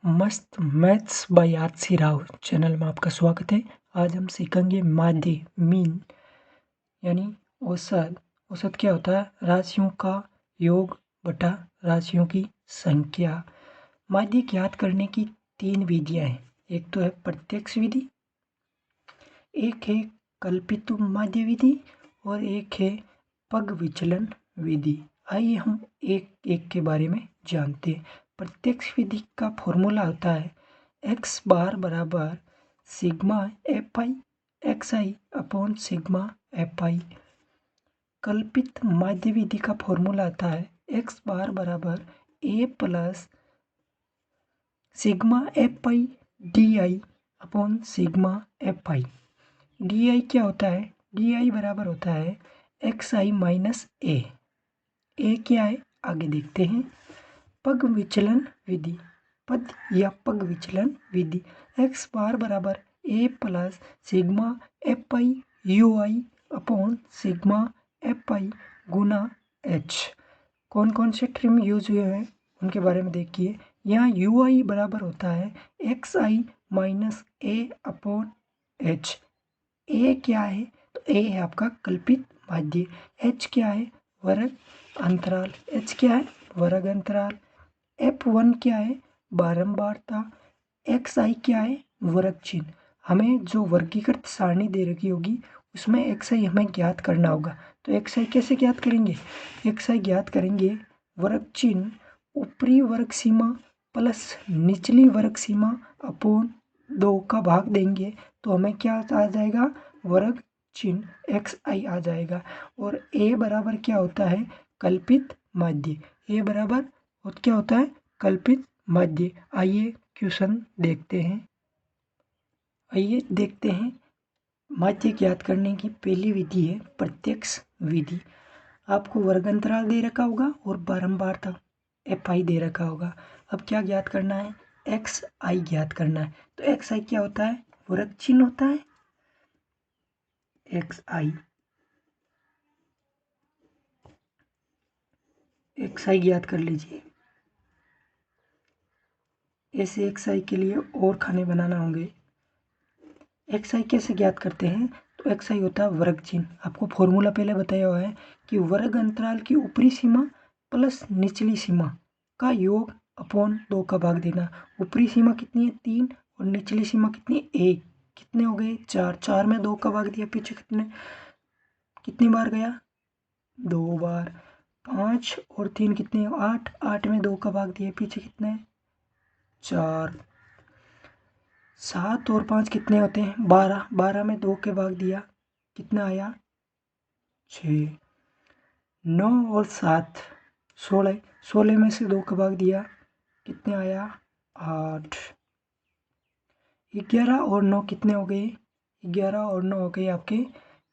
मस्त maths by RC Rao channel में आपका स्वागत है। आज हम सीखेंगे माध्य मीन यानी औसत। औसत क्या होता है? राशियों का योग बटा राशियों की संख्या। माध्य ज्ञात करने की 3 विधियां हैं। एक तो है प्रत्यक्ष विधि, एक है कल्पित माध्य विधि और एक है पग विचलन विधि। आइए हम एक एक के बारे में जानते हैं। प्रत्यक्ष विधि का फॉर्मूला होता है एक्स बार बराबर सिग्मा एफ आई एक्स आई अपॉन सिग्मा एफ आई। कल्पित माध्य विधि का फॉर्मूला आता है एक्स बार बराबर A plus sigma F I D I upon sigma F I. D I क्या होता है? डी आई बराबर होता है एक्स आई माइनस ए। क्या है आगे देखते हैं। पग विचलन विधि, पद या पग विचलन विधि। एक्स बार बराबर A plus sigma F I U I upon sigma F I गुना एच। कौन कौन से ट्रिम यूज हुए हैं उनके बारे में देखिए। यहाँ यू आई बराबर होता है एक्स आई माइनस ए अपॉन एच। ए क्या है? तो ए है आपका कल्पित माध्य। एच क्या है? वर्ग अंतराल। एच क्या है? वर्ग अंतराल। F1 क्या है? बारंबारता। एक्स आई क्या है? वर्ग चिन्ह। हमें जो वर्गीकृत सारणी दे रखी होगी उसमें एक्स आई हमें ज्ञात करना होगा। तो एक्स आई कैसे ज्ञात करेंगे? एक्स आई ज्ञात करेंगे वर्ग चिन्ह ऊपरी वर्ग सीमा प्लस निचली वर्ग सीमा अपोन 2 का भाग देंगे तो हमें क्या आ जाएगा? वर्ग चिन्ह एक्स आई आ जाएगा। और ए बराबर क्या होता है? कल्पित माध्य। ए बराबर और क्या होता है? कल्पित माध्य। आइए क्वेश्चन देखते हैं। आइए देखते हैं। माध्य ज्ञात करने की पहली विधि है प्रत्यक्ष विधि। आपको वर्ग अंतराल दे रखा होगा और बारंबारता एफ आई दे रखा होगा। अब क्या ज्ञात करना है? एक्स आई ज्ञात करना है। तो एक्स आई क्या होता है? वर्ग चिन्ह होता है एक्स आई। एक्स आई ज्ञात कर लीजिए। ऐसे एक्स आई के लिए और खाने बनाना होंगे। एक्स आई कैसे ज्ञात करते हैं? तो एक्स आई होता है वर्ग चिन्ह। आपको फॉर्मूला पहले बताया हुआ है कि वर्ग अंतराल की ऊपरी सीमा प्लस निचली सीमा का योग अपॉन 2 का भाग देना। ऊपरी सीमा कितनी है? 3 और निचली सीमा कितनी है? 1। कितने हो गए? 4। 4 में 2 का भाग दिया, पीछे कितनी बार गया? 2 बार। 5 और 3 कितने? 8। 8 में 2 का भाग दिया, पीछे कितने? 4। 7 और 5 कितने होते हैं? 12। 12 में 2 के भाग दिया, कितना आया? 6। 9 और 7 16। 16 में से 2 का भाग दिया, कितने आया? 8। 11 और 9 कितने हो गए? 11 और 9 हो गए आपके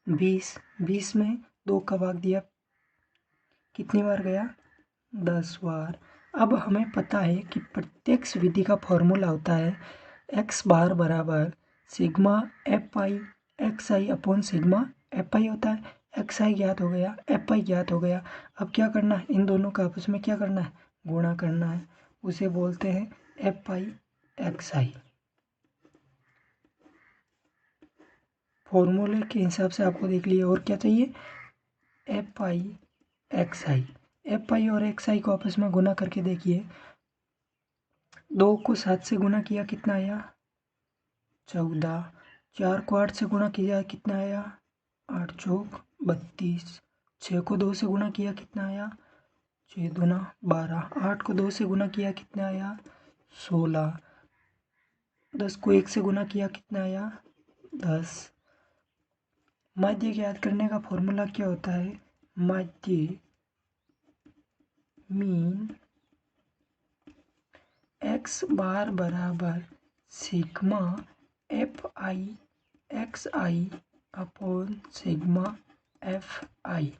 20। 20 में 2 का भाग दिया, कितनी बार गया? 10 बार। अब हमें पता है कि प्रत्यक्ष विधि का फॉर्मूला होता है एक्स बार बराबर सिग्मा एफ आई एक्स आई अपॉन सिग्मा एफ आई होता है। एक्स आई ज्ञात हो गया, एफ आई ज्ञात हो गया। अब क्या करना है? इन दोनों का आपस में क्या करना है? गुणा करना है। उसे बोलते हैं एफ आई एक्स आई। फॉर्मूले के हिसाब से आपको देख लिया। और क्या चाहिए? F I x I. F I और एक्स आई को आपस में गुना करके देखिए। 2 को 7 से गुना किया, कितना आया? 14। 4 को 8 से गुणा किया, कितना आया? 8 चौक 32। 6 को 2 से गुणा किया, कितना आया? 6 दूना 12। 8 को 2 से गुणा किया, कितना आया? 16। 10 को 1 से गुणा किया, कितना आया? 10। माध्य ज्ञात करने का फॉर्मूला क्या होता है? माध्य मीन एक्स बार बराबर सिग्मा एफ आई एक्स आई अपॉन सिग्मा एफ आई।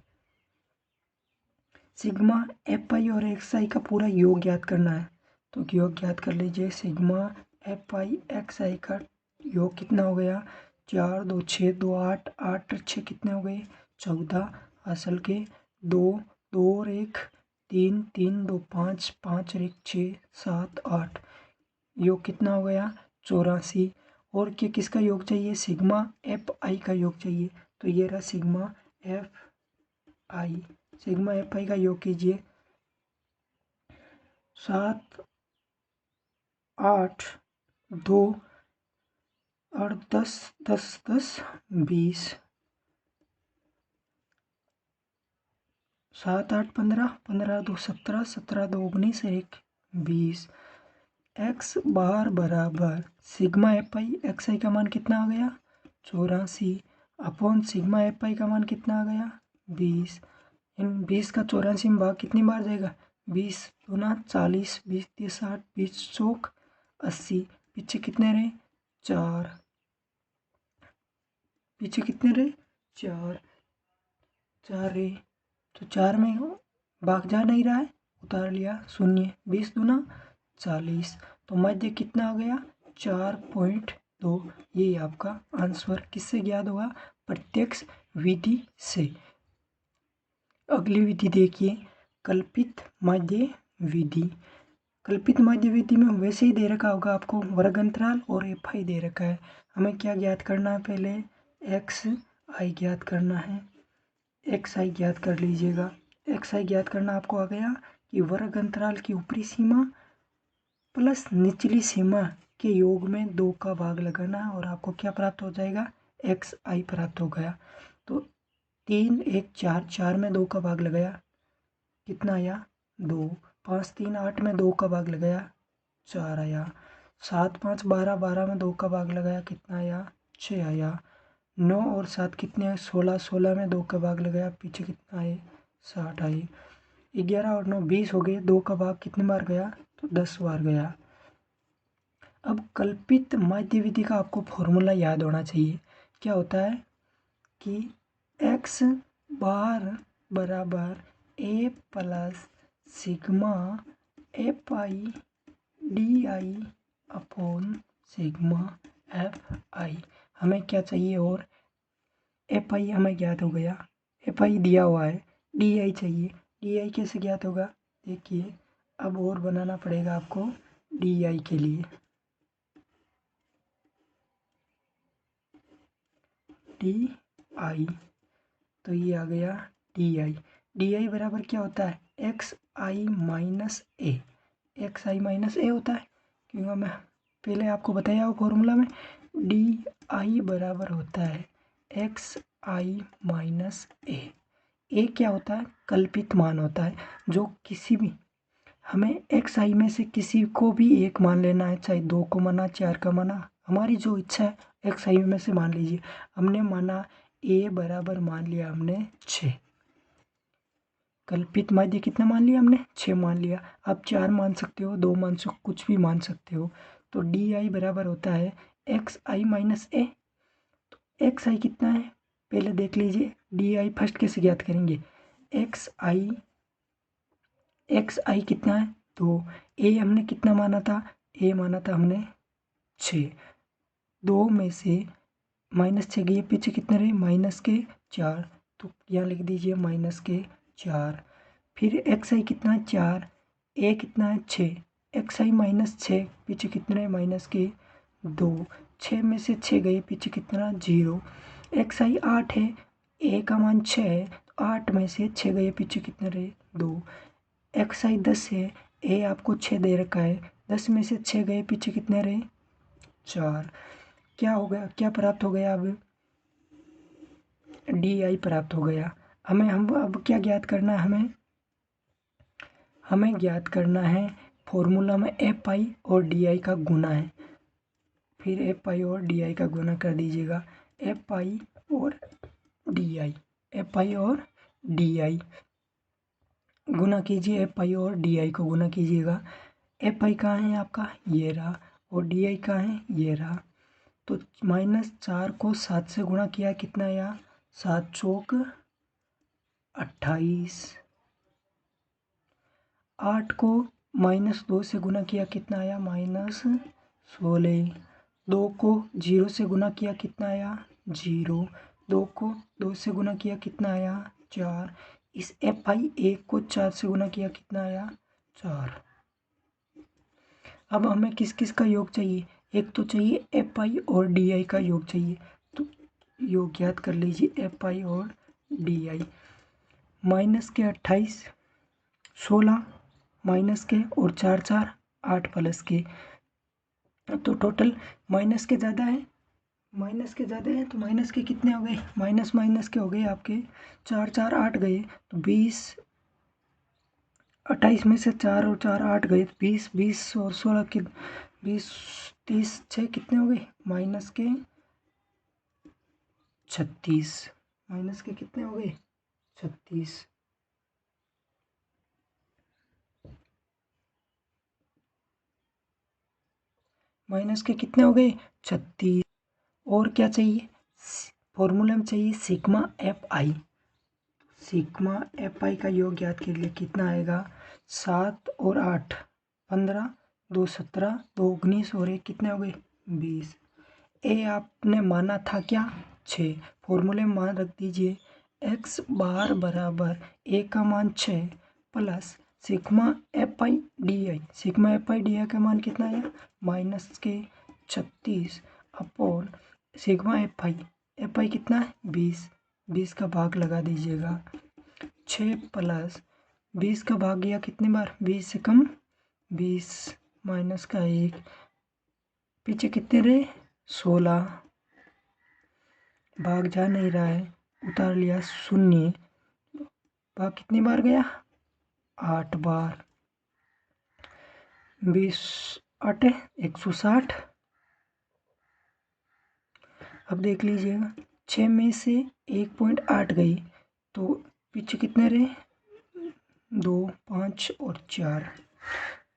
सिग्मा एफ आई और एक्स आई का पूरा योग ज्ञात करना है। तो योग ज्ञात कर लीजिए। सिग्मा एफ आई एक्स आई का योग कितना हो गया? 4 2 6 2 8 8 6 कितने हो गए? 14। असल के 2 2 और 1 3 3 2 5 5 और 1 6 7 8। योग कितना हो गया 84। और क्या किसका योग चाहिए सिग्मा एफ आई का योग चाहिए। तो ये रहा सिग्मा एफ आई। सिग्मा एफ आई का योग कीजिए 7 8 2 और 10 10 10 20 7 8 15 15 2 17 17 2 19 1 20 एक्स बार बराबर सिग्मा एफ आई एक्स आई का मान कितना आ गया 84 अपॉन सिग्मा एफ आई का मान कितना आ गया 20। इन 20 का 84 में भाग कितनी बार जाएगा 20 दूना 40 20 30 60 20 चौक 80। पीछे कितने रहे 4। पीछे कितने रहे 4 4 रहे। तो 4 में भाग जा नहीं रहा है उतार लिया 0। 20 दूना 40। तो मध्य कितना आ गया 4.2। ये आपका आंसर किससे ज्ञात होगा प्रत्यक्ष विधि से। अगली विधि देखिए कल्पित माध्य विधि। कल्पित माध्य विधि में वैसे ही दे रखा होगा आपको वर्ग अंतराल और एफ आई दे रखा है। हमें क्या ज्ञात करना है पहले एक्स आई ज्ञात करना है। एक्स आई ज्ञात कर लीजिएगा। एक्स आई ज्ञात करना आपको आ गया कि वर्ग अंतराल की ऊपरी सीमा प्लस निचली सीमा के योग में 2 का भाग लगाना है और आपको क्या प्राप्त हो जाएगा एक्स आई प्राप्त हो गया। तो 3 1 4 4 में 2 का भाग लगाया कितना आया 2। 5 3 8 में 2 का भाग लगाया 4 आया। 7 5 12 12 में 2 का भाग लगाया कितना आया 6 आया। 9 और 7 कितने आए 16 16 में 2 का भाग लगाया पीछे कितना आए 60 आए। 11 और 9 20 हो गए। 2 का भाग कितनी बार गया तो 10 बार गया। अब कल्पित माध्य विधि का आपको फॉर्मूला याद होना चाहिए। क्या होता है कि एक्स बार बराबर A plus sigma F I D I upon sigma F I. हमें क्या चाहिए और एफ आई हमें ज्ञात हो गया। एफ आई दिया हुआ है। डी आई चाहिए। डी आई कैसे ज्ञात होगा देखिए अब और बनाना पड़ेगा आपको डी आई के लिए। डी आई तो ये आ गया डी आई। डी आई बराबर क्या होता है एक्स आई माइनस ए। एक्स आई माइनस ए होता है क्योंकि मैं पहले आपको बताया हो फॉर्मूला में डी आई बराबर होता है एक्स आई माइनस ए। ए क्या होता है कल्पित मान होता है जो किसी भी हमें एक्स आई में से किसी को भी एक मान लेना है चाहे 2 को माना 4 का माना हमारी जो इच्छा है एक्स आई में से मान लीजिए। हमने माना ए बराबर मान लिया हमने 6। कल्पित माध्य कितना मान लिया हमने 6 मान लिया। आप 4 मान सकते हो 2 मान सकते कुछ भी मान सकते हो। तो डी आई बराबर होता है एक्स आई माइनस ए। तो एक्स आई कितना है पहले देख लीजिए। डी आई फर्स्ट कैसे ज्ञात करेंगे एक्स आई कितना है तो ए हमने कितना माना था ए माना था हमने 6। 2 में से -6 गए पीछे कितने रहे -4। तो यहाँ लिख दीजिए -4। फिर एक्स आई कितना है 4 ए कितना है 6 एक्स आई -6 पीछे कितने रहे -2। 6 में से 6 गए पीछे कितना 0। एक्स आई 8 है ए का मान 6 है तो 8 में से 6 गए पीछे कितने रहे 2। एक्स आई 10 है ए आपको 6 दे रखा है 10 में से 6 गए पीछे कितने रहे 4। क्या हो गया क्या प्राप्त हो गया अब डी आई प्राप्त हो गया। हम अब क्या ज्ञात करना है हमें ज्ञात करना है फॉर्मूला में एफ आई और डी आई का गुना है। फिर एफ आई और डी आई का गुना कर दीजिएगा। एफ आई और डी आई एफ आई और डी आई गुना कीजिए। एफ आई और डी आई को गुना कीजिएगा। एफ आई कहाँ है आपका ये रहा और डी आई कहाँ है ये रहा। तो -4 को 7 से गुणा किया कितना आया 7 चौक 28। 8 को -2 से गुणा किया कितना आया -16। 2 को 0 से गुणा किया कितना आया 0। 2 को 2 से गुणा किया कितना आया 4। इस एफ आई 1 को 4 से गुणा किया कितना आया 4। अब हमें किस किस का योग चाहिए, एक तो चाहिए एफ आई और डी आई का योग चाहिए। तो योग ज्ञात कर लीजिए, एफ आई और डी आई। माइनस के 28, 16 माइनस के और 4 4 8 प्लस के, तो टोटल माइनस के ज़्यादा है, माइनस के ज़्यादा है तो माइनस के कितने हो गए, माइनस माइनस के हो गए आपके 4 4 8 गए, तो 20, 28 में से 4 और 4 8 गए, 20 20 और 16 के 20 30 6 कितने हो गए, माइनस के 36, माइनस के कितने हो गए 36। माइनस के कितने हो गए 36। और क्या चाहिए, फॉर्मूला में चाहिए सिग्मा एफ आई। सिग्मा एफ आई का योग ज्ञात के लिए कितना आएगा, 7 और 8 15, 2 17, 2 19 और 1 कितने हो गए 20। ए आपने माना था क्या 6, फॉर्मूले में मान रख दीजिए एक्स बार बराबर ए का मान 6 plus sigma F I D I. Sigma F I D आई का मान कितना आया, माइनस के 36 अपॉन सिग्मा एफ आई कितना है 20, 20 का भाग लगा दीजिएगा, 6 प्लस 20 का भाग गया कितनी बार, 20 से कम 20 माइनस का 1, पीछे कितने रहे 16, भाग जा नहीं रहा है, उतार लिया 0, भाग कितनी बार गया 8 बार, 20 8 160। अब देख लीजिएगा 6 में से 1.8 गई, तो पीछे कितने रहे 2 5 और 4,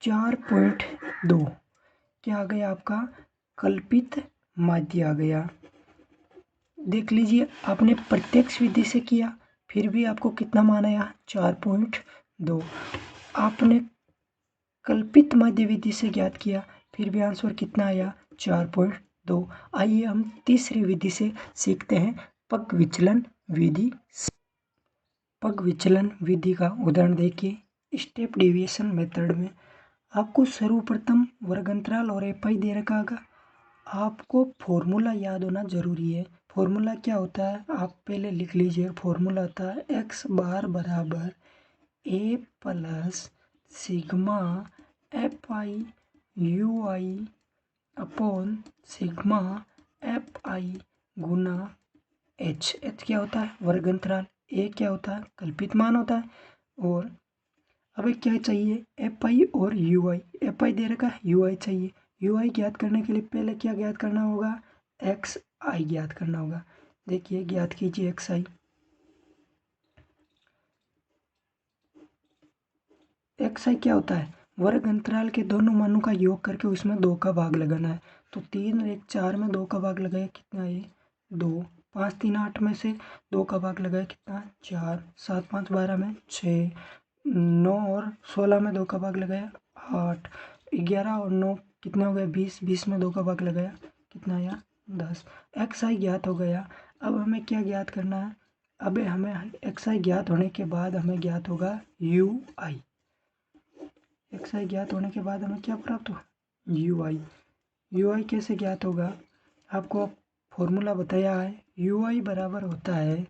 4.2 क्या आ गया आपका कल्पित माध्य आ गया। देख लीजिए आपने प्रत्यक्ष विधि से किया फिर भी आपको कितना मान आया 4.2, आपने कल्पित माध्य विधि से ज्ञात किया फिर भी आंसर कितना आया 4.2। आइए हम तीसरी विधि से सीखते हैं पग विचलन विधि। पग विचलन विधि का उदाहरण देखिए, स्टेप डेविएशन मेथड में आपको सर्वप्रथम वर्ग अंतराल और एपाई दे रखा होगा, आपको फॉर्मूला याद होना जरूरी है। फॉर्मूला क्या होता है आप पहले लिख लीजिए, फॉर्मूला होता है एक्स बार बराबर A plus sigma F I U I upon sigma F I गुना एच। एच क्या होता है वर्ग अंतराल, ए क्या होता है कल्पित मान होता है, और अबे क्या चाहिए एफ आई और यू आई। एफ आई दे रखा है यू आई चाहिए, यू आई ज्ञात करने के लिए पहले क्या ज्ञात करना होगा एक्स आई ज्ञात करना होगा। देखिए ज्ञात कीजिए एक्स आई। एक्स आई क्या होता है वर्ग अंतराल के दोनों मानों का योग करके उसमें 2 का भाग लगाना है, तो 3 और 1 4 में 2 का भाग लगाया कितना है 2, 5 3 8 में से 2 का भाग लगाया कितना 4, 7 5 12 में 6, 9 और 16 में 2 का भाग लगाया 8, 11 और 9 कितने हो गए 20, 20 में 2 का भाग लगाया कितना आया 10। एक्स आई ज्ञात हो गया। अब हमें क्या ज्ञात करना है, अब हमें एक्स आई ज्ञात होने के बाद हमें ज्ञात होगा यू आई। एक्स आई ज्ञात होने के बाद हमें क्या प्राप्त हो यू आई। यू आई कैसे ज्ञात होगा, आपको फॉर्मूला बताया है, यू आई बराबर होता है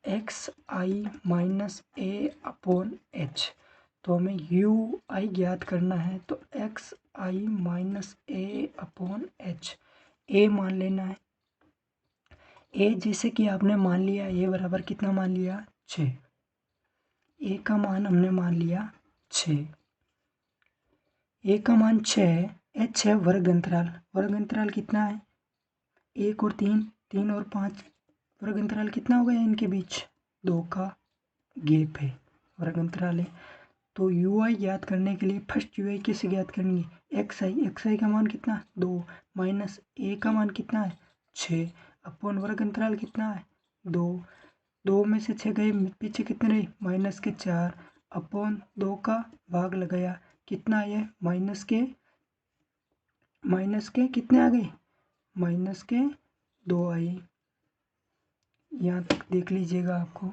एक्स आई माइनस ए अपॉन एच। तो हमें यू आई ज्ञात करना है, तो एक्स आई माइनस ए अपॉन एच, ए मान लेना है। ए जैसे कि आपने मान लिया ए बराबर कितना मान लिया 6, ए का मान हमने मान लिया 6, ए का मान 6 है, एच है वर्ग अंतराल, वर्ग अंतराल कितना है 1 और 3, 3 और 5, वर्ग अंतराल कितना हो गया इनके बीच 2 का गैप है, वर्ग अंतराल है। तो यू आई ज्ञात करने के लिए फर्स्ट यू आई कैसे ज्ञात करेंगे, एक्स आई का मान कितना 2 माइनस ए का मान कितना है 6 अपॉन वर्ग अंतराल कितना है 2, 2 में से 6 गए पीछे कितने रहे माइनस के 4 अपॉन 2 का भाग लगाया कितना आया माइनस के कितने आ गए माइनस के 2 आए। यहाँ तक देख लीजिएगा आपको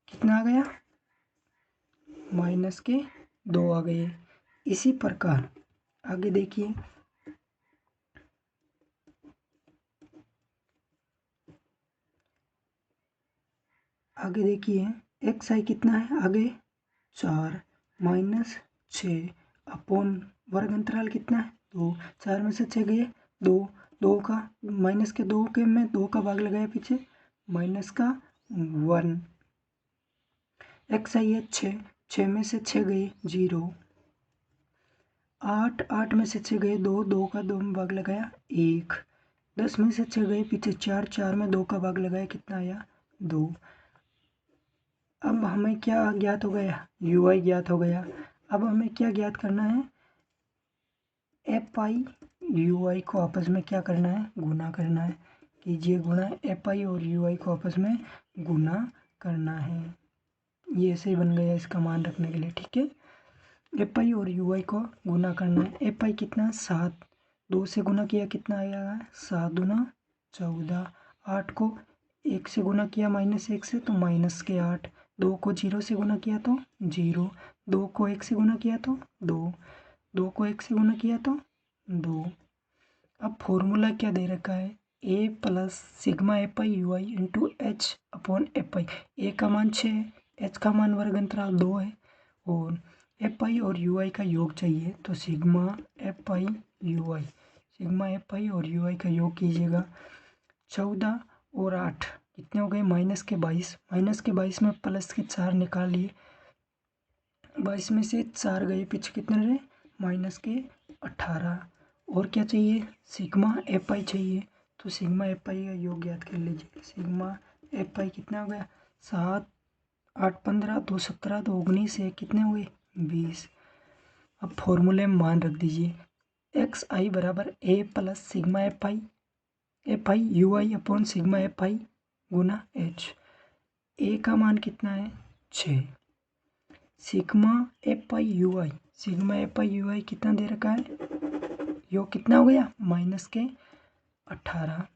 कितना आ गया माइनस के 2 आ गए। इसी प्रकार आगे देखिए, एक्स आई कितना है आगे 4 माइनस 6 अपॉन वर्ग अंतराल कितना है 2, 4 में से 6 गए 2, 2 का माइनस के 2 के में 2 का भाग लगाया पीछे माइनस का 1। एक्स आई है 6, 6 में से 6 गए 0, 8, 8 में से 6 गए 2, 2 का 2 में भाग लगाया 1, 10 में से 6 गए पीछे 4, 4 में 2 का भाग लगाया कितना आया 2। अब हमें क्या ज्ञात हो गया, यू आई ज्ञात हो गया। अब हमें क्या ज्ञात करना है, एफ आई यू आई को आपस में क्या करना है, गुना करना है। कीजिए गुणा, एफ आई और यू आई को आपस में गुना करना है। ये ऐसे ही बन गया, इसका मान रखने के लिए, ठीक है। एफ आई और यू आई को गुना करना है। एफ आई कितना 7, 2 से गुना किया कितना आया 7 दूना 14, 8 को 1 से गुना किया -1 से तो -8, 2 को 0 से गुना किया तो 0, 2 को 1 से गुना किया तो 2, 2 को 1 से गुना किया तो 2। अब फॉर्मूला क्या दे रखा है, A plus sigma F I U I into H upon F I. A का मान 6 है, एच का मान वर्ग अंतराल 2 है और एफ आई और यू आई का योग चाहिए, तो sigma F I U I, sigma F आई और यू आई का योग कीजिएगा। 14 और 8 कितने हो गए -22, -22 में प्लस के 4 निकाल लिए, 22 में से 4 गए पीछे कितने रहे -18। और क्या चाहिए, सिग्मा एफ आई चाहिए, तो सिग्मा एफ आई का योग ज्ञात कर लीजिए। सिग्मा एफ आई कितना हो गया 7, 8 15, 2 17, 2 19, 1 कितने हुए 20। अब फॉर्मूले में मान रख दीजिए, एक्स आई बराबर A plus sigma F I U I upon sigma F I गुना एच। ए का मान कितना है 6, sigma F I U I, sigma F I U I कितना दे रखा है, योग कितना हो गया -18।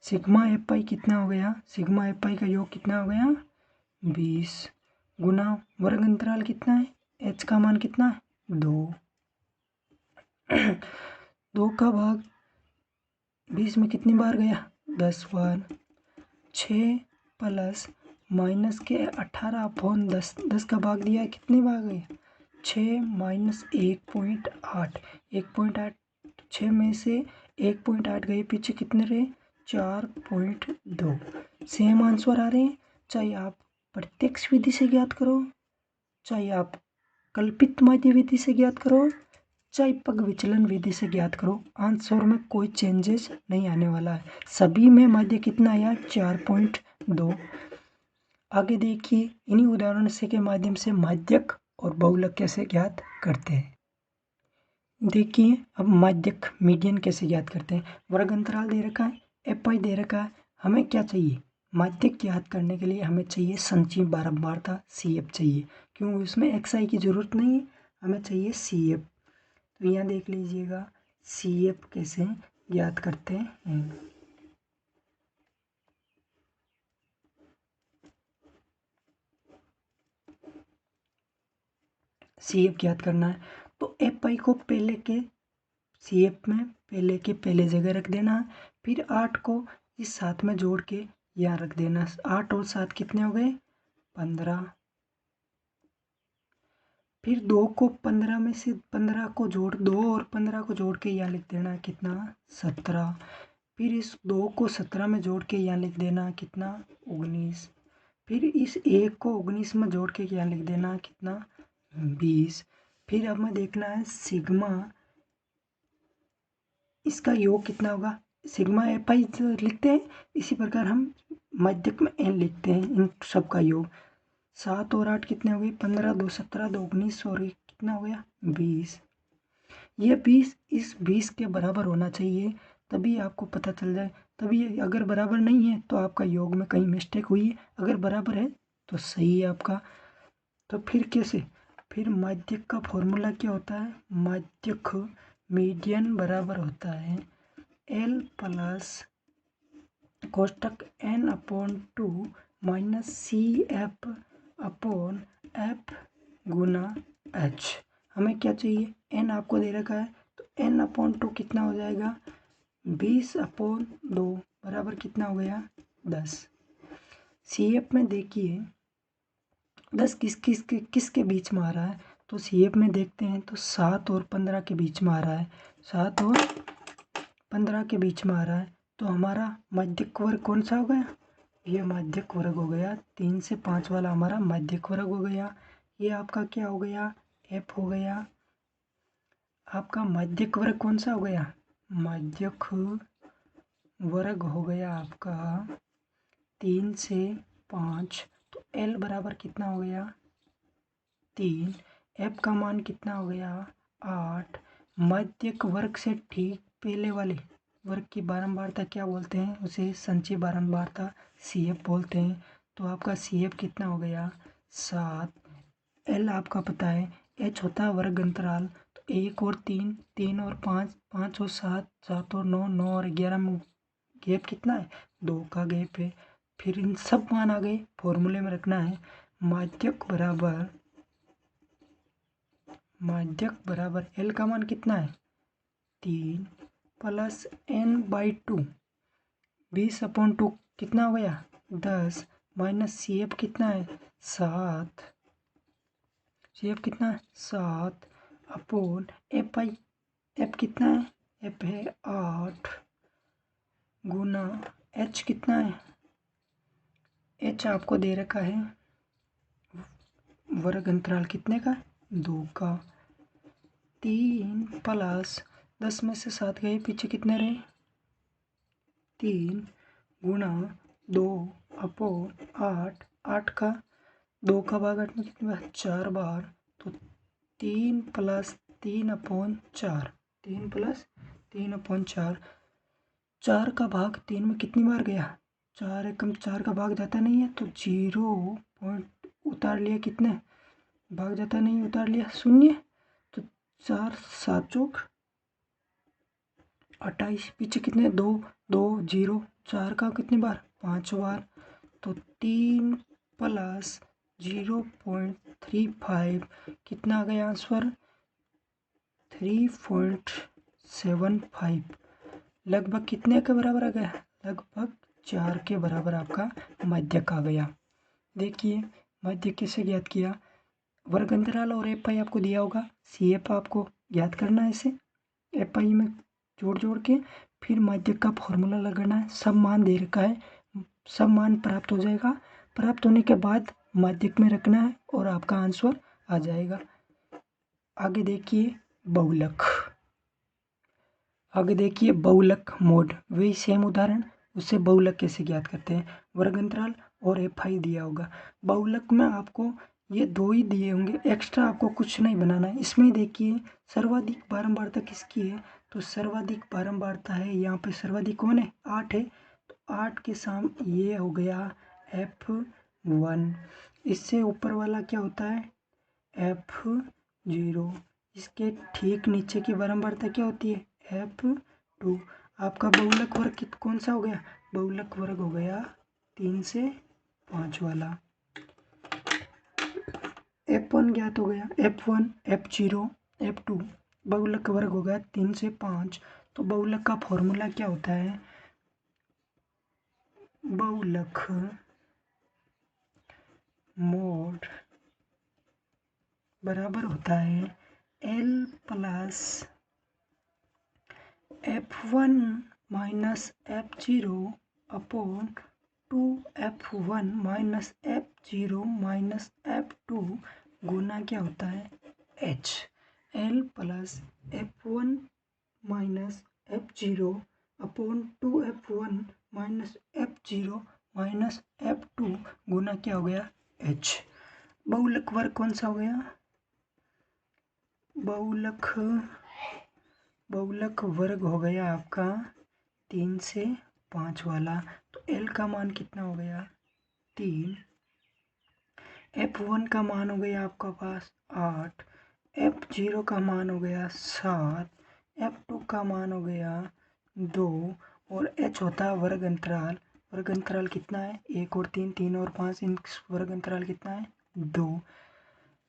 सिग्मा एफ आई कितना हो गया, सिग्मा एफ आई का योग कितना हो गया 20 गुना वर्ग अंतराल कितना है, एच का मान कितना है 2, 2 का भाग 20 में कितनी बार गया 10 बार, 6 प्लस माइनस के 18 अपॉन 10, 10 का भाग दिया है कितनी बार गया 6 माइनस 1.8, 1.8, 6 में से 1.8 गए पीछे कितने रहे 4.2। सेम आंसर आ रहे हैं, चाहे आप प्रत्यक्ष विधि से ज्ञात करो, चाहे आप कल्पित माध्य विधि से ज्ञात करो, चाहे पग विचलन विधि से ज्ञात करो, आंसर में कोई चेंजेस नहीं आने वाला है। सभी में माध्य कितना आया 4.2। आगे देखिए, इन्हीं उदाहरण से के माध्यम से माध्यक और बहुलक कैसे ज्ञात करते हैं। देखिए अब माध्यक मीडियन कैसे ज्ञात करते हैं। वर्ग अंतराल दे रखा है, एफ आई दे रखा है, हमें क्या चाहिए, माध्यक ज्ञात करने के लिए हमें चाहिए संचयी बारंबारता सी एफ चाहिए, क्यों उसमें एक्स आई की जरूरत नहीं है, हमें चाहिए सी एफ। तो यहाँ देख लीजिएगा सी एफ कैसे ज्ञात करते हैं। सी एफ ज्ञात करना है तो एफ आई को पहले के सी एफ में पहले जगह रख देना, फिर 8 को इस 7 में जोड़ के यहाँ रख देना। 8 और 7 कितने हो गए 15, फिर 2 को 15 में से 15 को जोड़ 2 और 15 को जोड़ के यहाँ लिख देना कितना 17, फिर इस 2 को 17 में जोड़ के यहाँ लिख देना कितना 19, फिर इस 1 को 19 में जोड़ के यहाँ लिख देना कितना 20। फिर हमें देखना है सिग्मा, इसका योग कितना होगा, सिग्मा एफ आई लिखते हैं, इसी प्रकार हम माध्यक में एन लिखते हैं, इन सब का योग। 7 और 8 कितने हो गए 15, 2 17, 2 19 और कितना हो गया 20। ये 20 इस 20 के बराबर होना चाहिए, तभी आपको पता चल जाए। तभी अगर बराबर नहीं है तो आपका योग में कहीं मिस्टेक हुई है, अगर बराबर है तो सही है आपका। तो फिर कैसे, फिर माध्यक का फॉर्मूला क्या होता है, माध्यक मीडियन बराबर होता है एल प्लस कोष्टक n upon 2 minus C F upon F गुना एच। हमें क्या चाहिए n आपको दे रखा है, तो n/2 कितना हो जाएगा 20/2 बराबर कितना हो गया 10। CF में देखिए 10 किसके बीच में आ रहा है, तो CF में देखते हैं तो 7 और 15 के बीच में आ रहा है, 7 और 15 के बीच में आ रहा है। तो हमारा मध्यक वर्ग कौन सा हो गया, ये मध्यक वर्ग हो गया, 3 से 5 वाला हमारा मध्यक वर्ग हो गया। ये आपका क्या हो गया, F हो गया। आपका मध्यक वर्ग कौन सा हो गया, मध्यक वर्ग हो गया आपका 3 से 5। तो L बराबर कितना हो गया 3। F का मान कितना हो गया 8। मध्यक वर्ग से ठीक पहले वाले वर्ग की बारंबारता क्या बोलते हैं, उसे संचयी बारंबारता CF बोलते हैं। तो आपका CF कितना हो गया 7। L आपका पता है, H होता है वर्ग अंतराल, तो 1 और 3, 3 और 5, 5 और 7, 7 और 9, 9 और 11 में गैप कितना है 2 का गैप है। फिर इन सब मान आ गए, फॉर्मूले में रखना है माध्यक बराबर L का मान कितना है 3 प्लस n/2, 20/2 कितना हो गया 10 माइनस CF कितना है 7, CF कितना है 7 अपॉन FI, F कितना है, F है 8 गुना H कितना है, H आपको दे रखा है वर्ग अंतराल कितने का 2 का। 3 प्लस 10 में से 7 गए पीछे कितने रहे 3 गुना 2 अपॉन 8, 8 का 2 का भाग 8 में कितनी बार 4 बार, तो 3 प्लस 3/4, 3 प्लस 3/4, 4 का भाग 3 में कितनी बार गया 4 एकम 4 का भाग जाता नहीं है, तो 0 पॉइंट उतार लिया, कितने भाग जाता नहीं उतार लिया 0, तो 4 7 चौक 28, पीछे कितने 2 2 0, 4 का कितनी बार 5 बार, तो 3 प्लस 0.35 कितना आ गया आंसर 3.75, लगभग कितने के बराबर आ गया, लगभग 4 के बराबर आपका मध्यक आ गया। देखिए मध्यक कैसे ज्ञात किया, वर्ग अंतराल और FI आपको दिया होगा, CF आपको ज्ञात करना है, इसे FI में जोड़ के फिर मध्यक का फॉर्मूला लगाना है, सब मान दे रखा है, सब मान प्राप्त हो जाएगा, प्राप्त होने के बाद मध्यक में रखना है और आपका आंसर आ जाएगा। आगे देखिए बहुलक मोड, वही सेम उदाहरण, उससे बहुलक कैसे ज्ञात करते हैं, वर्ग अंतराल और FI दिया होगा। बहुलक में आपको ये 2 ही दिए होंगे, एक्स्ट्रा आपको कुछ नहीं बनाना है। इसमें देखिए सर्वाधिक बारंबारता किसकी है, तो सर्वाधिक बारंबारता है यहाँ पे, सर्वाधिक कौन है 8 है, तो 8 के सामने ये हो गया F1, इससे ऊपर वाला क्या होता है F0, इसके ठीक नीचे की बारंबारता क्या होती है F2। आपका बहुलक वर्ग कौन सा हो गया, बहुलक वर्ग हो गया 3 से 5 वाला। F1 ज्ञात हो गया, F1 F0 F2, बहुलक वर्ग हो गया 3 से 5। तो बहुलक का फॉर्मूला क्या होता है, बहुलक मोड बराबर होता है L plus F1 minus F0 upon 2F1 minus F0 minus F2 गुना क्या होता है H। L plus F1 minus F0 upon 2F1 minus F0 minus F2 गुना क्या हो गया H। बहुलक वर्ग कौन सा हो गया, बहुलक वर्ग हो गया आपका 3 से 5 वाला। तो L का मान कितना हो गया 3, F1 का मान हो गया आपका पास 8, F0 का मान हो गया 7, F2 का मान हो गया 2 और H होता है वर्ग अंतराल, वर्ग अंतराल कितना है 1 और 3, 3 और 5, इन वर्ग अंतराल कितना है 2।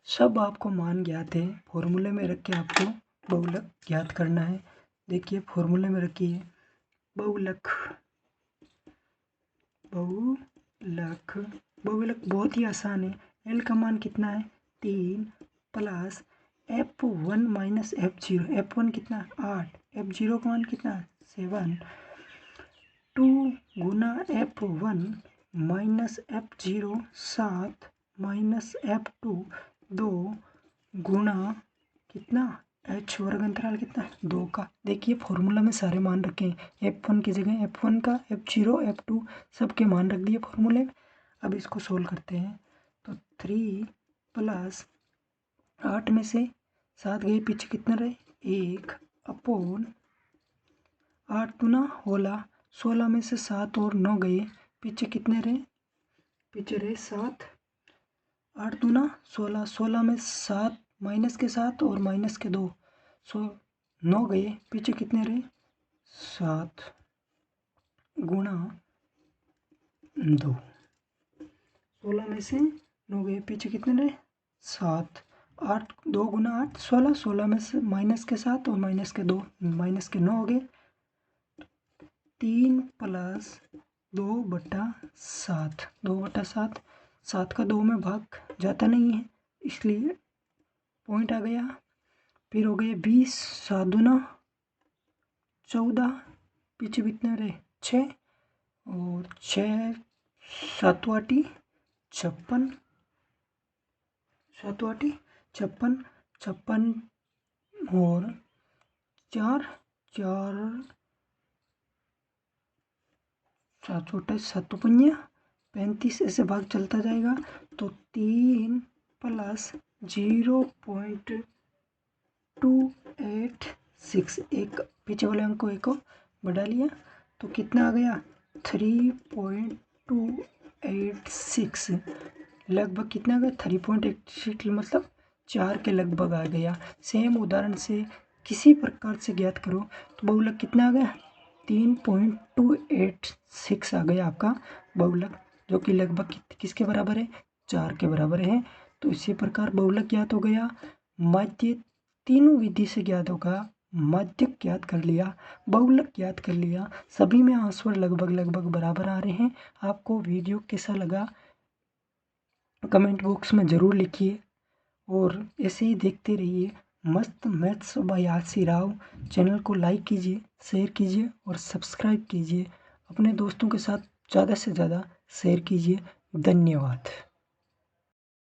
सब आपको मान ज्ञात है, फॉर्मूले में रख के आपको बहुलक ज्ञात करना है। देखिए फॉर्मूले में रखिए बहुलक बहुत ही आसान है। एल का मान कितना है 3 plus F1 minus F0। F1 कितना 8, F0 का मान कितना 7, 2 गुना F1 minus F0 7 minus F2 2 गुना कितना h वर्ग अंतराल कितना 2 का। देखिए फॉर्मूला में सारे मान रखे हैं। F1 की जगह F1 का, F0 F2 सबके मान रख दिए फॉर्मूले में। अब इसको सोल्व करते हैं तो 3 प्लस 8 में से 7 गए पीछे कितना रहे 1 अपॉन 8 दूना 16, 16 में से 7 और 9 गए पीछे कितने रहे, पीछे रहे 7, 8 दूना 16, 16 में 7 माइनस के 7 और माइनस के 2, 9 गए पीछे कितने रहे 7 गुणा 2, 16 में से 9 गए पीछे कितने रहे 7, 8 2 गुना 8 16, 16 में से माइनस के 7 और माइनस के 2 माइनस के 9 हो गए। 3 प्लस 2/7, 2/7, 7 का 2 में भाग जाता नहीं है इसलिए पॉइंट आ गया। फिर हो गए 20, 7 दूना 14, पीछे कितने रहे 6 और 6 7 आठी 56, 7 आठी 56, 56 और 4 7 28 7 पंजा 35, ऐसे भाग चलता जाएगा। तो 3 प्लस 0.286, एक पीछे वाले अंक को एक को बढ़ा लिया तो कितना आ गया 3.286, लगभग कितना आ गया 3.86 मतलब 4 के लगभग आ गया। सेम उदाहरण से किसी प्रकार से ज्ञात करो तो बहुलक कितना आ गया 3.286 आ गया आपका बहुलक, जो कि लगभग किसके बराबर है 4 के बराबर है। तो इसी प्रकार बहुलक ज्ञात हो गया। माध्य तीनों विधि से ज्ञात होगा। माध्य ज्ञात कर लिया, बहुलक ज्ञात कर लिया, सभी में आंसर लगभग बराबर आ रहे हैं। आपको वीडियो कैसा लगा कमेंट बॉक्स में ज़रूर लिखिए और ऐसे ही देखते रहिए मस्त maths by RC Rao. Channel को लाइक कीजिए, शेयर कीजिए और सब्सक्राइब कीजिए। अपने दोस्तों के साथ ज़्यादा से ज़्यादा शेयर कीजिए। धन्यवाद।